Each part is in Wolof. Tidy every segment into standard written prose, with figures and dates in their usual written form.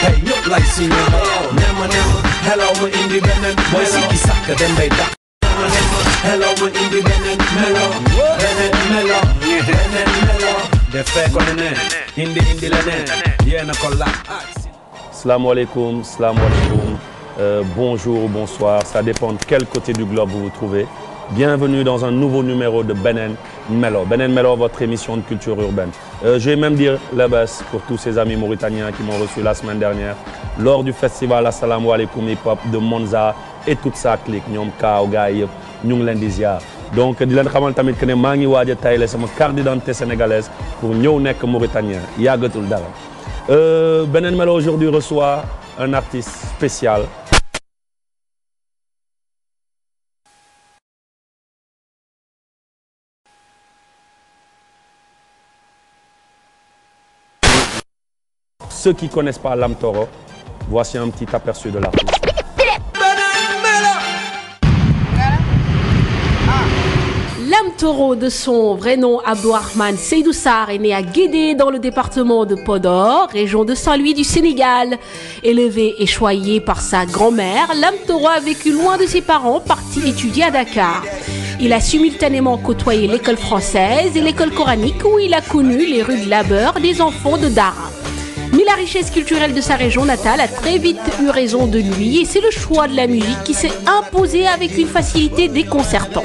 Hey, ñëpp lay signé nema hello ma indi beneen mooy sikki sàkk dem bay dàq hello ma indi beneen melo de fee ko neneen indi leneen yéena ko la. Salam alaikum, bonjour ou bonsoir, ça dépend de quel côté du globe vous vous trouvez. Bienvenue dans un nouveau numéro de Benen Melo. Benen Melo, votre émission de culture urbaine. Je vais même dire la baisse pour tous ces amis mauritaniens qui m'ont reçu la semaine dernière lors du festival Assalamu alaikum hip hop de Monza et toute sa clique. Ñoom Kaaw gars yi yëpp ñu ngi leen di ziar. Donc di leen xamal tamit que ne maa ngi waaj a tayle sama carte d'identité sénégalaise pour ñëw nekk mauritanien yàggatul dara. Benen Melo aujourd'hui reçoit un artiste spécial. Ceux qui ne connaissent pas Lam Toro, voici un petit aperçu de l'artiste. Lam Toro, de son vrai nom Abdourahmane Seydou Sarr, est né à Guédé dans le département de Podor, région de Saint-Louis du Sénégal. Élevé et choyé par sa grand-mère, Lam Toro a vécu loin de ses parents, parti étudier à Dakar. Il a simultanément côtoyé l'école française et l'école coranique où il a connu les rudes labeurs des enfants de Dara. Mais la richesse culturelle de sa région natale a très vite eu raison de lui et c'est le choix de la musique qui s'est imposé avec une facilité déconcertante.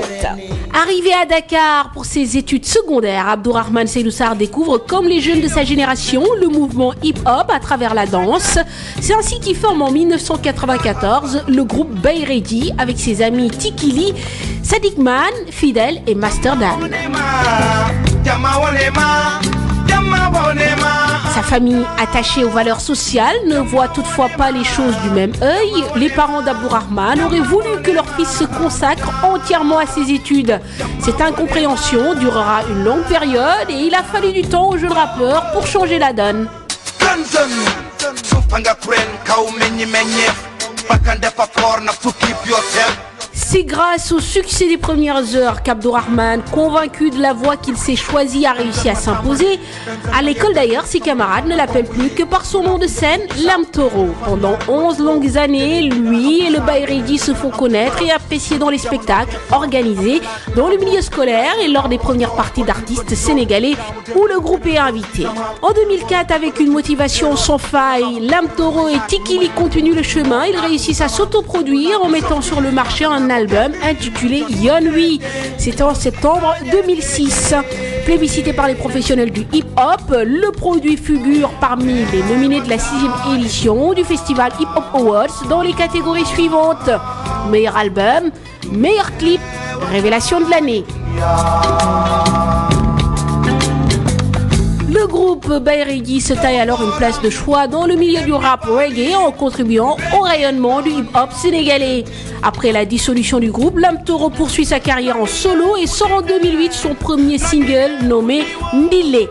Arrivé à Dakar pour ses études secondaires, Abdourahmane Seydou Sarr découvre, comme les jeunes de sa génération, le mouvement hip-hop à travers la danse. C'est ainsi qu'il forme en 1994 le groupe Bayredi avec ses amis Tikili, Sadiq Man, Fidel et Master Dan. Sa famille, attachée aux valeurs sociales, ne voit toutefois pas les choses du même œil. Les parents d'Abdourahmane auraient voulu que leur fils se consacre entièrement à ses études. Cette incompréhension durera une longue période et il a fallu du temps au jeune rappeur pour changer la donne. C'est grâce au succès des premières heures qu'Abdourahmane, convaincu de la voie qu'il s'est choisie, a réussi à s'imposer. À l'école d'ailleurs, ses camarades ne l'appellent plus que par son nom de scène, Lam Toro. Pendant 11 longues années, lui et le Bayredi se font connaître et apprécier dans les spectacles organisés dans le milieu scolaire et lors des premières parties d'artistes sénégalais où le groupe est invité. En 2004, avec une motivation sans faille, Lam Toro et Tikili continuent le chemin. Ils réussissent à s'autoproduire en mettant sur le marché un album intitulé Yonwi. C'était en septembre 2006. Plébiscité par les professionnels du hip-hop, le produit figure parmi les nominés de la 6e édition du Festival Hip Hop Awards dans les catégories suivantes: meilleur album, meilleur clip, révélation de l'année. Le groupe Bayredi se taille alors une place de choix dans le milieu du rap reggae en contribuant au rayonnement du hip-hop sénégalais. Après la dissolution du groupe, Lam Toro poursuit sa carrière en solo et sort en 2008 son premier single nommé Ndile.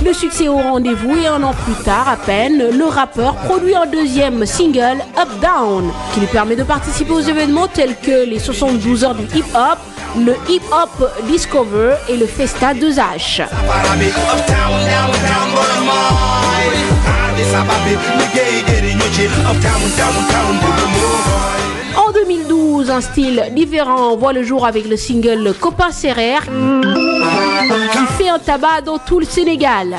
Le succès au rendez-vous et un an plus tard à peine, le rappeur produit un deuxième single, Up Down, qui lui permet de participer aux événements tels que les 72 heures du hip-hop, le Hip Hop Discover et le Festa 2H. En 2012, un style différent voit le jour avec le single Le Copain Serrer qui fait un tabac dans tout le Sénégal.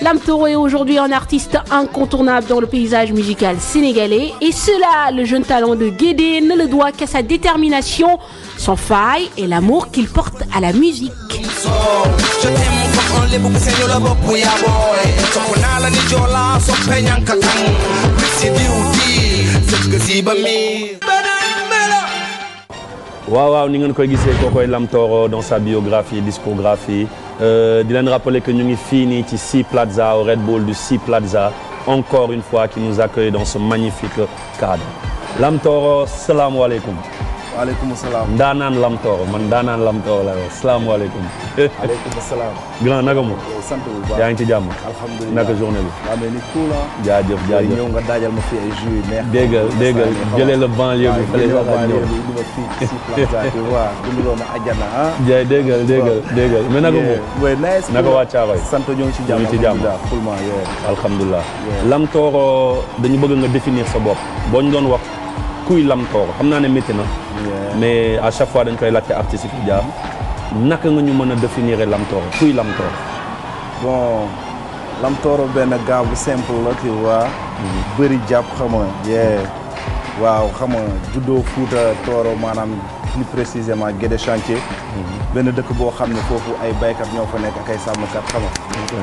Lam Toro est aujourd'hui un artiste incontournable dans le paysage musical sénégalais et cela, le jeune talent de Guédé ne le doit qu'à sa détermination sans faille et l'amour qu'il porte à la musique. Waaw ni ngeen koy gisee kookoy Lam Toro dans sa biographie discographie di leen rappeler que ñu ngi fii nii ci Sea Plaza au Red Bull du Sea Plaza encore une fois qui nous accueille dans ce magnifique cadre. Lam Toro, salamu alaikum. waaleykum salaam. ndaanaan Lamtoor man ndaanaan Lamtoor la yow salaamaaleykum. waaleykum salaam. grand naka mu. sant bu baax yaa ngi ci jàmm. alhamdulilah naka journée bi. waaw mais ni cool la. jaajëf jaajëf ñëw nga daajal ma fi ay jus yu neex. déggal jëlee la banlieue bi fële sax ak ñëw. indi ma fii si Plaza tu vois dundaloo ma àjjana ah. jaay déggal mais naka mu. oui nice. naka waa Thiaroye. sant ñoo ngi ci jàmm. ñu ngi ci jàmm alhamdulilah. Lamtoor dañu bëgg nga définir sa bopp boo ñu doon wax kuy Lamtoor xam naa ne métti na. mais à chaque fois dañ koy laajte artistes yi fi jaar naka nga ñu mën a définir Lamtoor kuy Lamtoor. bon Lamtoor benn gars bu simple la tu vois. bëri jàpp xam nga. waaw xam nga juddoo Fuuta Tooro maanaam plus précisément Guédé chantier. benn dëkk boo xam ne foofu ay baykat ñoo fa nekk ak ay sàmmkat xam nga.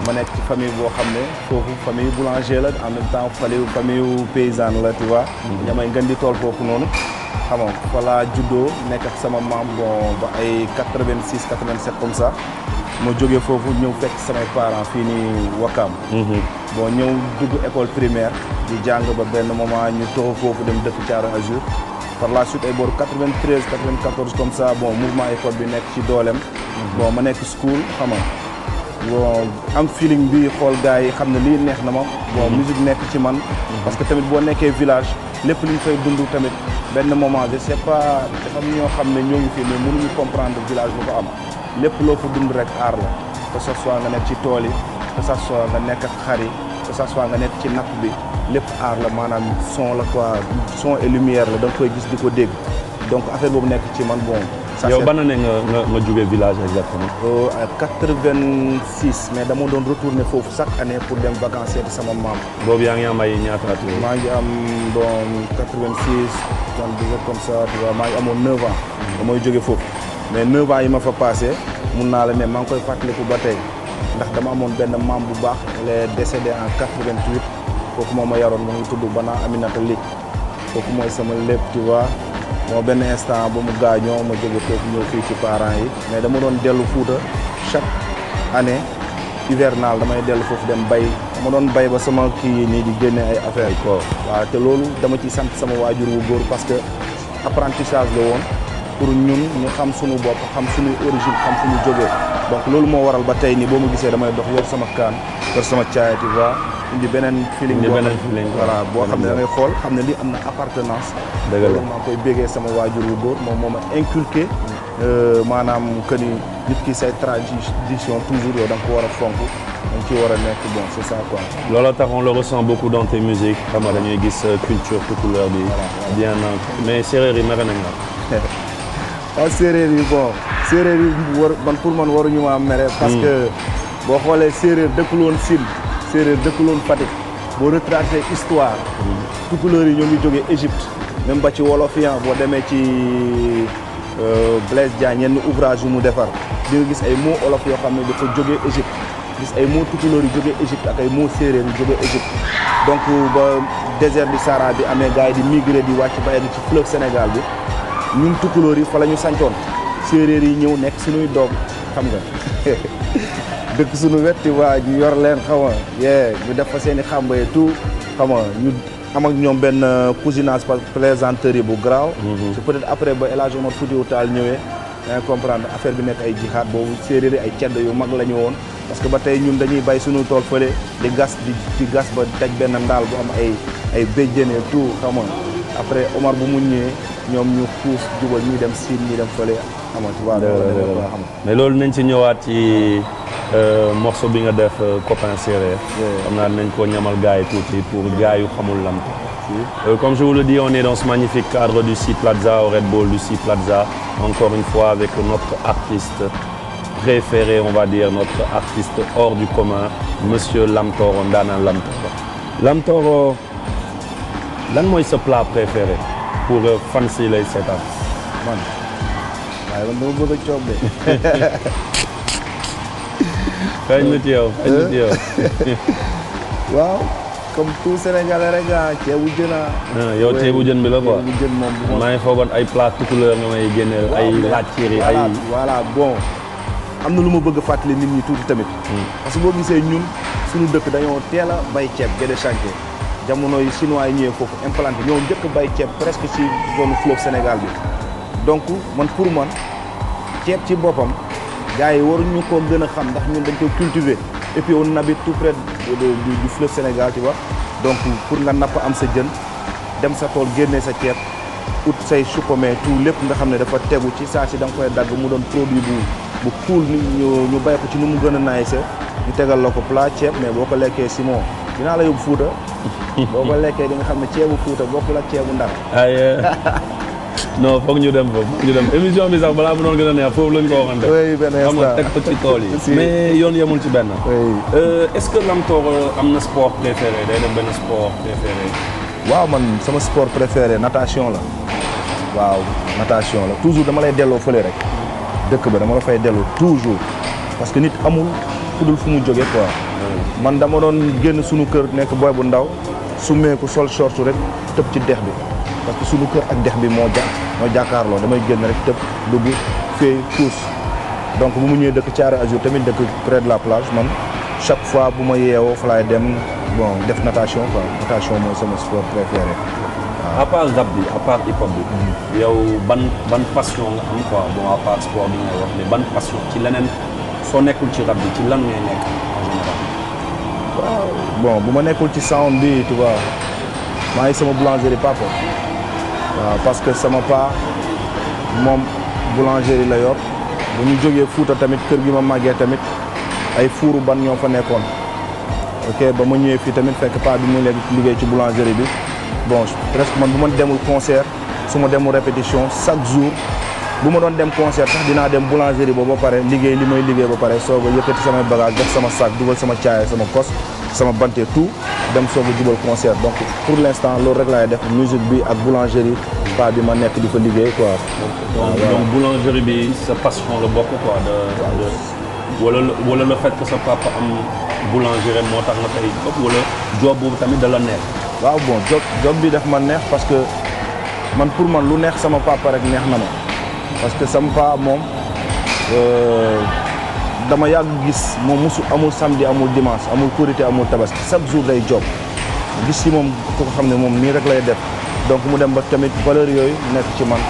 ma nekk ci famille boo xam ne foofu famille boulanger la en même temps famille paysanne la tu vois. ñamay ngeen di tool foofu noonu. xam nga fa laa juddoo nekk ak sama maam bon ba ay 86 87 comme ça. ma jógee foofu ñëw fekk samay parents fii nii Wakaam. bon ñëw dugg école primaire di jàng ba benn moment ñu toxu foofu dem dëkk Thiaroye Azur. par la suite ay booru 93 94 comme ça bon mouvement école bi nekk ci dooleem. bon ma nekk school xam nga bon am feeling bi xool gars yi xam ne lii neex na ma. bon musique nekk ci man. parce que tamit boo nekkee village lépp li ñu fay dund tamit benn moment je sais pas dafa am ñoo xam ne ñoo ngi fi mais mënuñu comprendre village bu ko am. lépp loo fa dund rek aar la que ce soit nga nekk ci tool yi que ce soit nga nekk ak xar yi que ce soit nga nekk ci napp bi lépp aar la maanaam son la quoi son et lumière la da nga koy gis di ko dégg donc affaire boobu nekk ci man bon. yow ban année nga jógee village exactement. à 86 mais dama doon retourner foofu chaque année pour dem vacances seeti sama maam. boobu yaa ngi am ay ñaata at. maa ngi am bon 86 77 comme ça tu vois maa ngi amoon 9 ans. damay jóge foofu. mais 9 ans yi ma fa passé mun naa la ne maa ngi koy fàttaliku ba tey ndax dama amoon benn maam bu baax il est décédé en 88 kooku moo ma yaroon mu ngi tudd Bana Aminata Lig kooku mooy sama lépp tu vois moo benn instant ba mu gaañoo ma jóge foofu ñëw fii ci parents yi mais dama doon dellu Fuuta chaque année hivernal damay dellu foofu dem bay dama doon bay ba sama kii nii di génne ay affaires quoi waaw te loolu dama ci sant sama waajur wu góor parce que apprentissage la woon pour ñun ñu xam suñu bopp xam suñu origine xam suñu jógee donc loolu moo waral ba tey nii boo ma gisee damay dox yor sama kaan yor sama caaya tu vois indi beneen feeling voilà boo xam ne da ngay xool xam ne lii am na appartenance loolu maa ngi koy bégee sama waajur wu góor moom moo ma inculqué maanaam que ni nit ki say tradition toujours yow da nga ko war a fonk da nga ci war a nekk bon c'est ça quoi. loolu tax on le ressent beaucoup dans tes musiques xam nga dañuy gis culture tukulóor bi bien mais séeréer yi mere nañ la. waaw séeréer yi bon séeréer yi man pour man waruñu ma mere parce que boo xoolee séeréer dëkkul woon Sine séeréer dëkkul woon Fatick boo retracé histoire tukulóor yi ñoo ngi jógee Égypte même ba ci wolof yi boo demee ci Blaise Diagne yenn ouvrage yu mu defar di nga gis ay mots olof yoo xam ne dafa jógee Égypte gis ay mots tukulóor yi jógee Égypte ak ay mots séeréer yu jógee Égypte donc ba désert du Sahara bi amee gars yi di migré di wàcc ba egg ci fleuve Sénégal bi ñun tukulóor yi fa la ñu sancoon séeréer yi ñëw nekk suñuy doom xam nga dëkk suñu wetti waa ñu yor leen xaw ma ñu def fa seen i xàmba et tout xam nga ñu am ak ñoom benn cousinage plaisanterie bu garaaw c'est peut-être après ba El Hadj Omar Foutiyou Tall ñëwee da ngay comprendre affaire bi nekk ay jihaad boobu séeréer yi ay cedd yu mag la ñu woon parce que ba tey ñun dañuy bay suñu tool fële di gas ba daj benn ndaal bu am ay béjjén et tout xam nga après Omar bu mu ñëwee ñoom ñu xuus jubal ñuy dem Siin ñuy dem fële amati waaw xam mais loolu nañ ci ñëwaat ci morceau bi nga def copain séeréer xam naa nañ ko ñamal gars yi tuuti pour gars yu xamul Lamtoor comme je vous le dis on est dans ce magnifique cadre du Sea Plaza au Red Bull du Sea Plaza encore une fois avec notre artiste préféré on va dire notre artiste hors du commun monsieur Lamtoor ndaanaan Lamtoor lan mooy sa plat préféré pour fan si lay seetaan. man waaye man dama bëgg a coob de. xëy na ci yow waaw comme tout Sénégalais rek ceebu jën yow ceebu jën bi la quoi ceebu jën moom maa ngi foogoon ay plat tukulóor nga may génneel ay laaj ciiri ay. voilà bon am na lu ma bëgg a fàttali nit ñi tuuti tamit. parce que boo gisee ñun suñu dëkk dañoo teel a bay ceeb Guédé chantier. jamono yi chinois yi ñëwee foofu implanté ñoo njëkk bay ceeb presque ci zone fleuve Sénégal bi donc man pour man ceeb ci boppam gars yi waruñu koo gën a xam ndax ñun dañ koy cultiver et puis on habite tout près du fleuve Sénégal tu vois donc pour nga napp am sa jën dem sa tool génnee sa ceeb ut say chou-pommé tout lépp nga xam ne dafa tegu ci saa si da nga koy dagg mu doon produit bu cool ni ñu bay ko ci ni mu gën a naay sa ñu tegal la ko plat ceeb mais boo ko lekkee Simon dinaa la yóbbu Fuuta boo ko lekkee di nga xam ne ceebu Fuuta bokkul ak ceebu Ndar ay non foog ñu dem foofu ñu dem émission bi sax balaa mu doon gën a neex foofu lañ ko waxante oui benn instant xam nga teg ko ci tool yi mais yoon yemul ci benn est-ce que Lamtoor am na sport préféré day def benn sport préféré waaw man sama sport préféré natation la waaw natation la toujours dama lay delloo fële rek dëkk ba dama la fay delloo toujours parce que nit amul fu dul fu mu jóge quoi man dama doon génn suñu kër nekk boy bu ndaw summeeku sol short rek tëb ci dex bi parce que suñu kër ak dex bi moo jàkkaarloo damay génn rek tëb dugg fee tuus donc bu mu ñëwee dëkk Thiaroye Azur tamit dëkk près de la plage man chaque fois bu ma yeewoo fa laay dem bon def natation quoi natation mooy sama sport préféré. à part rap bi à part hip hop bi yow ban passion nga am quoi bon à part sport bi ngay wax mais ban passion ci leneen soo nekkul ci rap bi ci lan ngay nekk en général. waaw bon bu ma nekkul ci sound bi tu vois maa ngi sama boulangerie papa waaw parce que sama pa moom boulangerie la yor bu ñu jógee Fuuta tamit kër gi ma màggee tamit ay fuuru ban ñoo fa nekkoon ok ba ma ñëwee fii tamit fekk pa bi mu léegi liggéey ci boulangerie bi bon presque man bu ma demul concert su ma demul répétition chaque jour bu ma doon dem concert sax dinaa dem boulangerie ba pare liggéey li may liggéey ba pare soog a yëkkati samay bagage def sama sac dugal sama caaya sama kos sama bante tout dem soog a jubal concert donc pour l'instant loolu rek laay def musique bi ak boulangerie pa bi ma nekk di fa liggéey quoi. donc boulangerie bi sa passion la bokk quoi wala le fait que sa papa am boulangerie moo tax nga tey wala job boobu tamit da la neex. waaw bon job bi daf ma neex parce que man pour man lu neex sama papa rek neex na ma parce que sama papa moom dama yàgg gis moom amul samedi amul dimanche amul korité amul tabaski chaque jour day job gis ci moom ko xam ne moom nii rek lay def donc mu dem ba tamit valeur yooyu nekk ci man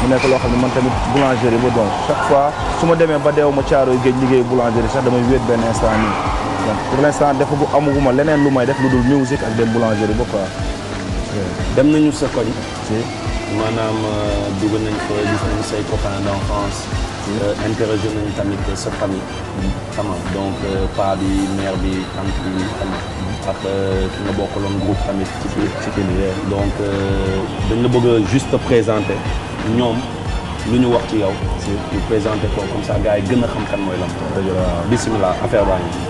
mu nekk loo xam ne man tamit boulangerie ba donc chaque fois su ma demee ba deew ma Caaroy géej liggéey boulangerie sax damay wéet benn instant nii donc pour l'instant defagu amaguma leneen lu may def lu dul musique ak dem boulangerie ba quoi. dem nañu sa koñ. maanaam dugg nañ fa gis nañu say copains d'enfance. interrogé nañu tamit sa famille. xam nga donc paa bi mère bi tante bi xam nga ak ki nga bokkaloon groupe tamit ci biir donc dañ la bëgg a juste présenter ñoom lu ñu wax ci yow. ñu présenter ko comme ça gars yi gën a xam kan mooy Lamtoor. bismillah affaire baa ngi.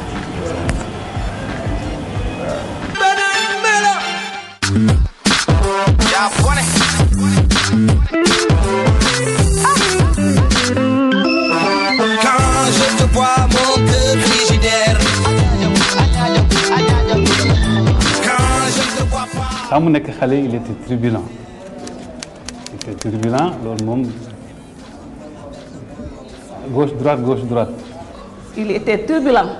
quand mu nekk xale il était turbulent loolu moom gauche droite. il était turbulent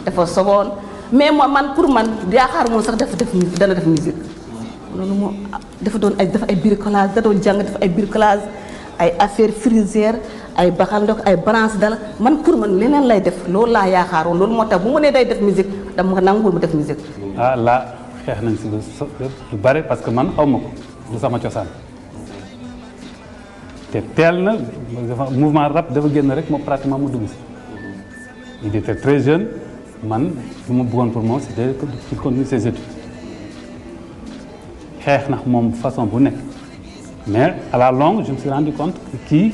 dafa soboon mais man pour man yaakaar moom sax dana def musique loolu moom dafa doon ay bricolage da doon jàng def ay bricolage ay affaire frisière ay baxal ndox ay branche dala man pour man leneen lay def loolu laa yaakaaroon loolu moo tax bu mu nee day def musique dama nangul mu def musique. ah là xeex nañ si lu bari parce que man xaw ma ko du sama cosaan te teel na mouvement rap dafa génn rek moom pratiquement mu dugg si. il était très jeune man lu ma bëggoon pour moom c'était qu'il continue ses études xeex na moom façon bu nekk mais à la longue je me suis rendu compte que kii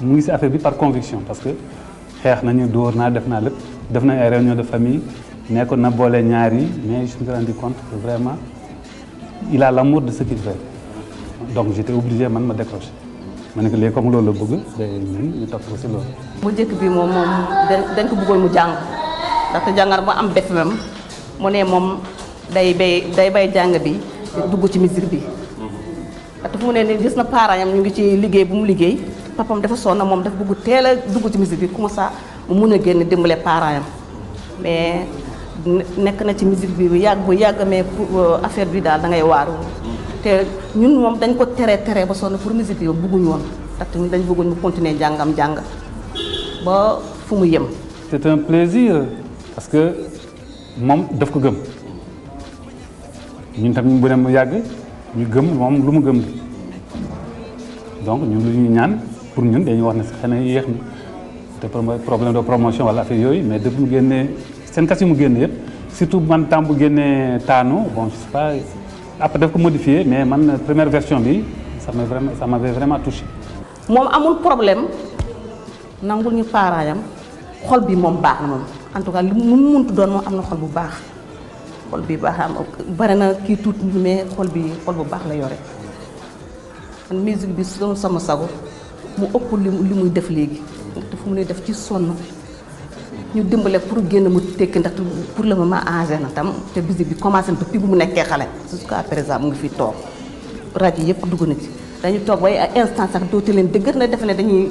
mu ngi si affaire bi par conviction parce que xeex nañu dóor naa def naa lépp def nañ ay réunion de famille nekkoon na boole ñaar yi mais je me suis rendu compte que vraiment il a l'amour de ce qu'il fait donc j'étais obligé man ma décrocher ma ne ko léegi comme loolu la bëgg day ñun ñu topp ko si loolu. bu njëkk bi moom dañ ko bëggoon mu jàng ndaxte jàngar mu am BFEM mu ne moom day bay jàng bi dugg ci musique bi. ndaxte fu mu ne nii gis na parents am ñu ngi ci liggéey bu mu liggéey papam dafa sonn moom dafa bëgg teel a dugg ci musique bi comme ça mu mun a génn dimbale parents am mais nekk na ci musique bi bu yàgg mais pour affaire bi daal da ngay waaru te ñun moom dañ ko tere ba sonn pour musique yow bëgguñu woon ndaxte ñun dañ bëggoon mu continuer jàng ba fu mu yem. c'est un plaisir parce que moom daf ko gëm ñun tam bu dem mu yàgg ñu gëm moom lu mu gëm donc ñun lu ñuy ñaan pour ñun dañuy wax ne xëy na yéex na te problème de promotion wala affaire yooyu mais depuis mu génnee seen kas yi mu génne yëpp surtout man temps bu génnee taanu bon je sais pas après daf ko modifié mais man première version bi ça m'avait vraiment touché. moom amul problème nangul ñu paaraayam xol bi moom baax na moom en tout cas lu mu muntu doon moom am na xol bu baax xol bi baax am bari na kii tuut mais xol bu baax la yore man musique bi doon sama sago mu ëpp li muy def léegi te fu mu ne def ci sonn ñu dimbale pour génn mu tekki ndax pour le moment âgé na tam te musique bi commencé na depuis bu mu nekkee xale jusqu'à présent mu ngi fi toog rajo yëpp dugg na ci dañu toog bay instant sax dootu leen dëggat na defe ne dañuy